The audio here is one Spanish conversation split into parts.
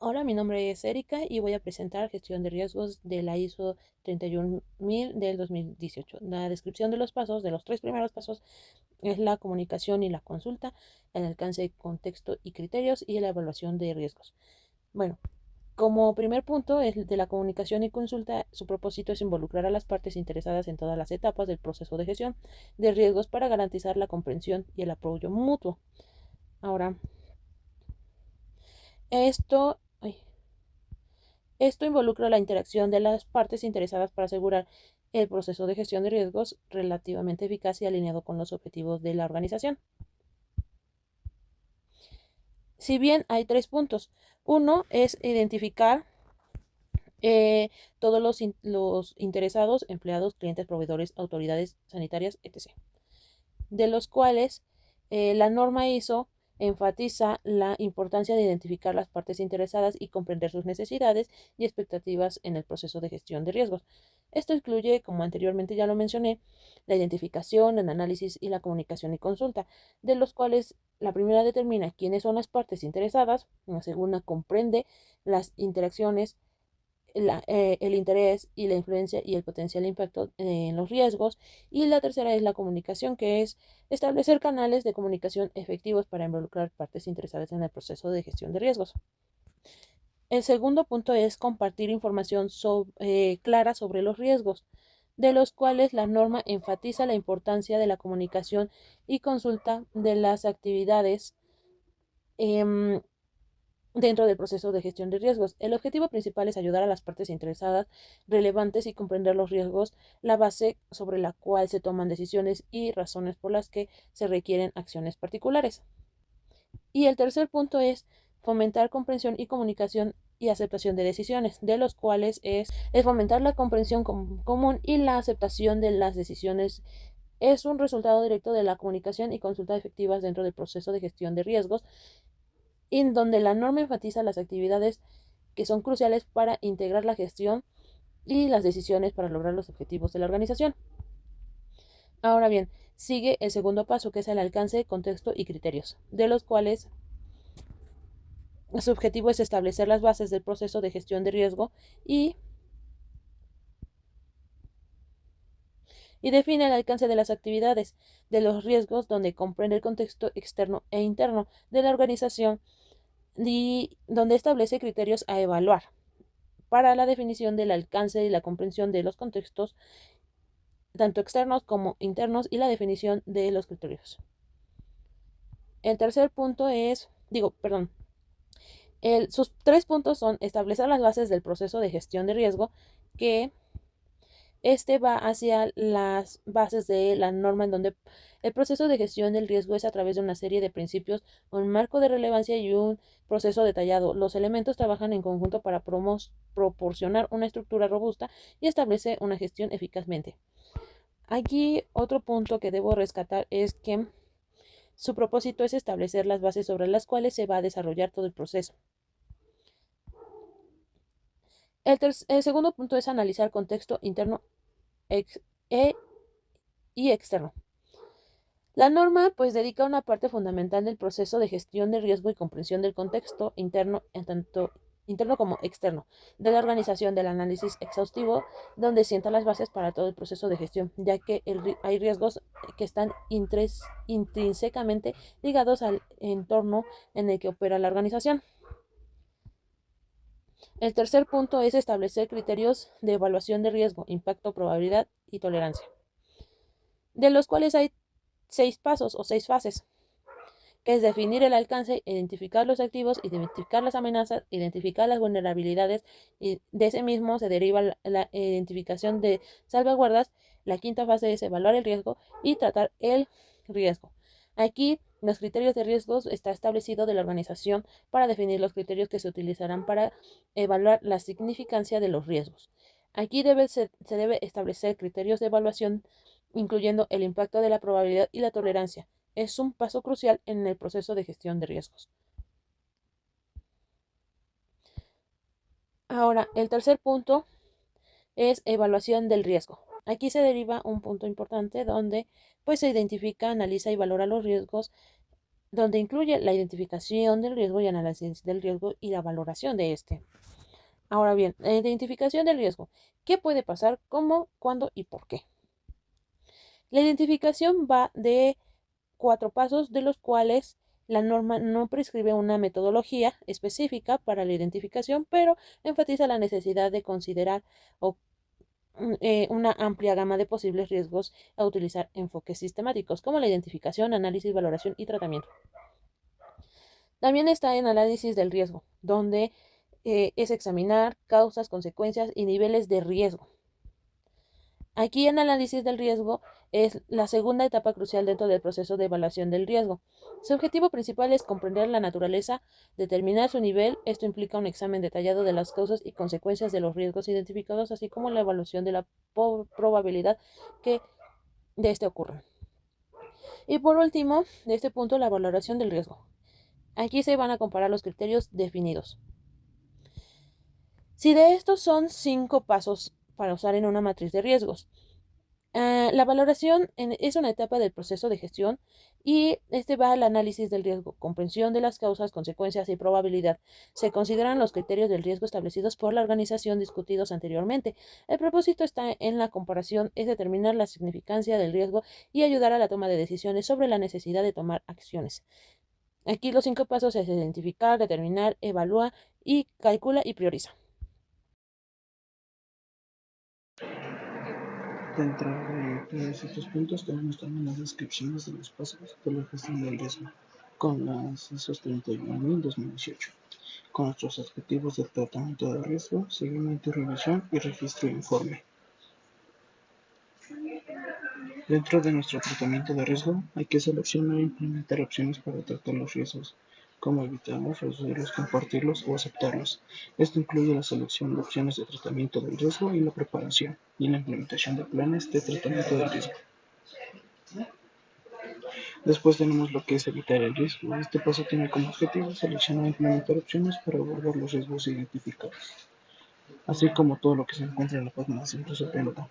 Hola, mi nombre es Erika y voy a presentar gestión de riesgos de la ISO 31000 del 2018. La descripción de los pasos, de los tres primeros pasos, es la comunicación y la consulta, el alcance, contexto y criterios y la evaluación de riesgos. Bueno, como primer punto, el de la comunicación y consulta, su propósito es involucrar a las partes interesadas en todas las etapas del proceso de gestión de riesgos para garantizar la comprensión y el apoyo mutuo. Ahora, esto... ay, Esto involucra la interacción de las partes interesadas para asegurar el proceso de gestión de riesgos relativamente eficaz y alineado con los objetivos de la organización. Si bien hay tres puntos, uno es identificar todos los interesados, empleados, clientes, proveedores, autoridades sanitarias, etc., de los cuales la norma ISO enfatiza la importancia de identificar las partes interesadas y comprender sus necesidades y expectativas en el proceso de gestión de riesgos. Esto incluye, como anteriormente ya lo mencioné, la identificación, el análisis y la comunicación y consulta, de los cuales la primera determina quiénes son las partes interesadas, la segunda comprende las interacciones, el interés y la influencia y el potencial impacto en los riesgos. Y la tercera es la comunicación, que es establecer canales de comunicación efectivos para involucrar partes interesadas en el proceso de gestión de riesgos. El segundo punto es compartir información clara sobre los riesgos, de los cuales la norma enfatiza la importancia de la comunicación y consulta de las actividades eh, dentro del proceso de gestión de riesgos. El objetivo principal es ayudar a las partes interesadas relevantes y comprender los riesgos, la base sobre la cual se toman decisiones y razones por las que se requieren acciones particulares. Y el tercer punto es fomentar comprensión y comunicación y aceptación de decisiones, de los cuales es fomentar la comprensión común y la aceptación de las decisiones. Es un resultado directo de la comunicación y consulta efectivas dentro del proceso de gestión de riesgos, en donde la norma enfatiza las actividades que son cruciales para integrar la gestión y las decisiones para lograr los objetivos de la organización. Ahora bien, sigue el segundo paso, que es el alcance, contexto y criterios, de los cuales su objetivo es establecer las bases del proceso de gestión de riesgo y define el alcance de las actividades de los riesgos, donde comprende el contexto externo e interno de la organización y donde establece criterios a evaluar para la definición del alcance y la comprensión de los contextos, tanto externos como internos, y la definición de los criterios. El tercer punto sus tres puntos son establecer las bases del proceso de gestión de riesgo, que este va hacia las bases de la norma, en donde el proceso de gestión del riesgo es a través de una serie de principios, un marco de relevancia y un proceso detallado. Los elementos trabajan en conjunto para proporcionar una estructura robusta y establece una gestión eficazmente. Aquí otro punto que debo rescatar es que su propósito es establecer las bases sobre las cuales se va a desarrollar todo el proceso. El segundo punto es analizar contexto interno e y externo. La norma pues dedica una parte fundamental del proceso de gestión de riesgo y comprensión del contexto interno, en tanto interno como externo, de la organización, del análisis exhaustivo, donde sienta las bases para todo el proceso de gestión, ya que hay riesgos que están intrínsecamente ligados al entorno en el que opera la organización. El tercer punto es establecer criterios de evaluación de riesgo, impacto, probabilidad y tolerancia, de los cuales hay 6 pasos o 6 fases, que es definir el alcance, identificar los activos, identificar las amenazas, identificar las vulnerabilidades, y de ese mismo se deriva la identificación de salvaguardas. La quinta fase es evaluar el riesgo y tratar el riesgo. Aquí los criterios de riesgos está establecido de la organización para definir los criterios que se utilizarán para evaluar la significancia de los riesgos. Aquí se debe establecer criterios de evaluación, incluyendo el impacto de la probabilidad y la tolerancia. Es un paso crucial en el proceso de gestión de riesgos. Ahora, el tercer punto es evaluación del riesgo. Aquí se deriva un punto importante donde pues se identifica, analiza y valora los riesgos donde incluye la identificación del riesgo y análisis del riesgo y la valoración de este. Ahora bien, la identificación del riesgo. ¿Qué puede pasar? ¿Cómo? ¿Cuándo? ¿Y por qué? La identificación va de 4 pasos, de los cuales la norma no prescribe una metodología específica para la identificación, pero enfatiza la necesidad de considerar una amplia gama de posibles riesgos a utilizar enfoques sistemáticos, como la identificación, análisis, valoración y tratamiento. También está en análisis del riesgo, donde es examinar causas, consecuencias y niveles de riesgo. Aquí en análisis del riesgo es la segunda etapa crucial dentro del proceso de evaluación del riesgo. Su objetivo principal es comprender la naturaleza, determinar su nivel. Esto implica un examen detallado de las causas y consecuencias de los riesgos identificados, así como la evaluación de la probabilidad que de este ocurra. Y por último, de este punto, la valoración del riesgo. Aquí se van a comparar los criterios definidos. Si de estos son 5 pasos para usar en una matriz de riesgos, la valoración es una etapa del proceso de gestión y este va al análisis del riesgo, comprensión de las causas, consecuencias y probabilidad. Se consideran los criterios del riesgo establecidos por la organización discutidos anteriormente. El propósito está en la comparación, es determinar la significancia del riesgo y ayudar a la toma de decisiones sobre la necesidad de tomar acciones. Aquí los 5 pasos es identificar, determinar, evalúa y calcula y prioriza. Dentro de todos estos puntos tenemos también las descripciones de los pasos de la gestión del riesgo, con las ISO 31000-2018, con nuestros objetivos de tratamiento de riesgo, seguimiento y revisión y registro de informe. Dentro de nuestro tratamiento de riesgo hay que seleccionar e implementar opciones para tratar los riesgos, como evitarlos, reducirlos, compartirlos o aceptarlos. Esto incluye la selección de opciones de tratamiento del riesgo y la preparación y la implementación de planes de tratamiento del riesgo. Después tenemos lo que es evitar el riesgo. Este paso tiene como objetivo seleccionar e implementar opciones para abordar los riesgos identificados, así como todo lo que se encuentra en la página 170.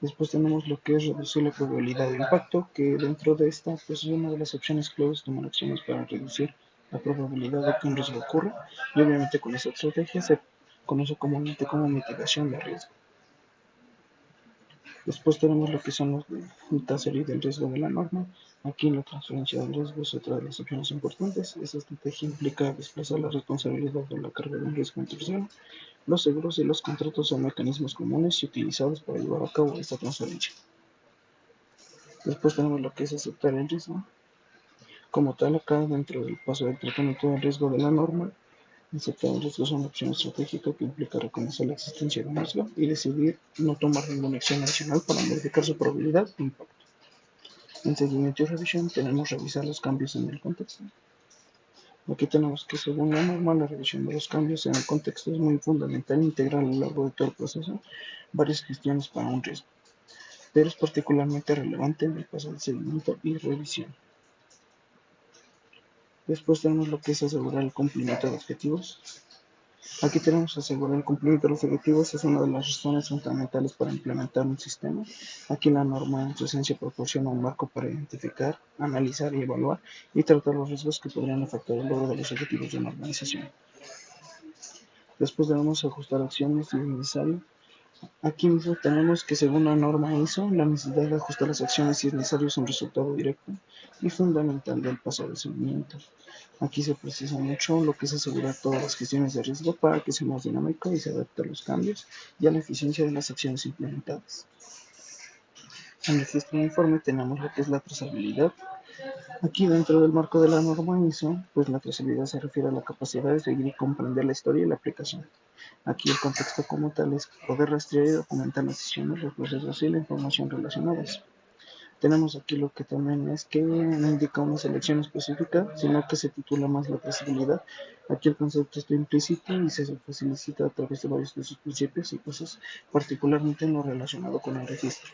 Después tenemos lo que es reducir la probabilidad de impacto, que dentro de esta pues, es una de las opciones claves, tomar acciones para reducir la probabilidad de que un riesgo ocurra, y obviamente con esta estrategia se conoce comúnmente como mitigación de riesgo. Después tenemos lo que son los de tasa y del riesgo de la norma. Aquí la transferencia del riesgo es otra de las opciones importantes. Esta estrategia implica desplazar la responsabilidad de la carga de un riesgo en tercero. Los seguros y los contratos son mecanismos comunes y utilizados para llevar a cabo esta transferencia. Después tenemos lo que es aceptar el riesgo. Como tal, acá dentro del paso del tratamiento del riesgo de la norma, aceptar el riesgo es una opción estratégica que implica reconocer la existencia de un riesgo y decidir no tomar ninguna acción adicional para modificar su probabilidad de impacto. En seguimiento y revisión tenemos revisar los cambios en el contexto. Aquí tenemos que, según la norma, la revisión de los cambios en el contexto es muy fundamental integrar a lo largo de todo el proceso varias gestiones para un riesgo, pero es particularmente relevante en el paso de seguimiento y revisión. Después tenemos lo que es asegurar el cumplimiento de objetivos. Aquí tenemos que asegurar el cumplimiento de los objetivos, es una de las razones fundamentales para implementar un sistema. Aquí la norma en su esencia proporciona un marco para identificar, analizar y evaluar y tratar los riesgos que podrían afectar el logro de los objetivos de una organización. Después debemos ajustar acciones si es necesario. Aquí mismo tenemos que, según la norma ISO, la necesidad de ajustar las acciones si es necesario es un resultado directo y fundamental del paso de seguimiento. Aquí se precisa mucho lo que es asegurar todas las gestiones de riesgo para que sea más dinámico y se adapte a los cambios y a la eficiencia de las acciones implementadas. En el registro de informe tenemos lo que es la trazabilidad. Aquí dentro del marco de la norma ISO, pues la trazabilidad se refiere a la capacidad de seguir y comprender la historia y la aplicación. Aquí el contexto como tal es poder rastrear y documentar las decisiones, los procesos y la información relacionadas. Tenemos aquí lo que también es que no indica una selección específica, sino que se titula más la trazabilidad. Aquí el concepto está implícito y se facilita a través de varios de sus principios y cosas, particularmente en lo relacionado con el registro.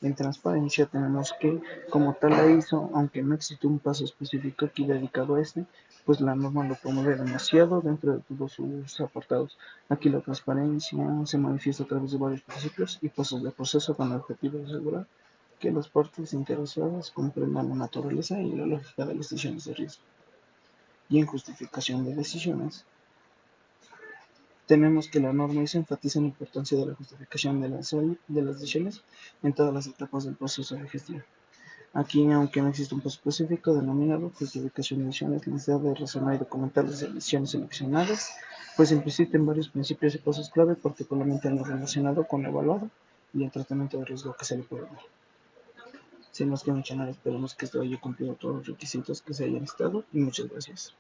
En transparencia tenemos que, como tal la ISO, aunque no existe un paso específico aquí dedicado a este, pues la norma lo promueve demasiado dentro de todos sus apartados. Aquí la transparencia se manifiesta a través de varios principios y pasos de proceso con el objetivo de asegurar que las partes interesadas comprendan la naturaleza y la lógica de las decisiones de riesgo. Y en justificación de decisiones, tenemos que la norma ISO enfatiza la importancia de la justificación de las decisiones en todas las etapas del proceso de gestión. Aquí, aunque no existe un paso específico denominado justificación de decisiones, la necesidad de razonar y documentar las decisiones seleccionadas, pues implícita en varios principios y pasos clave, particularmente en lo relacionado con lo evaluado y el tratamiento de riesgo que se le puede dar. Sin más que mencionar, esperemos que esto haya cumplido todos los requisitos que se hayan estado y muchas gracias.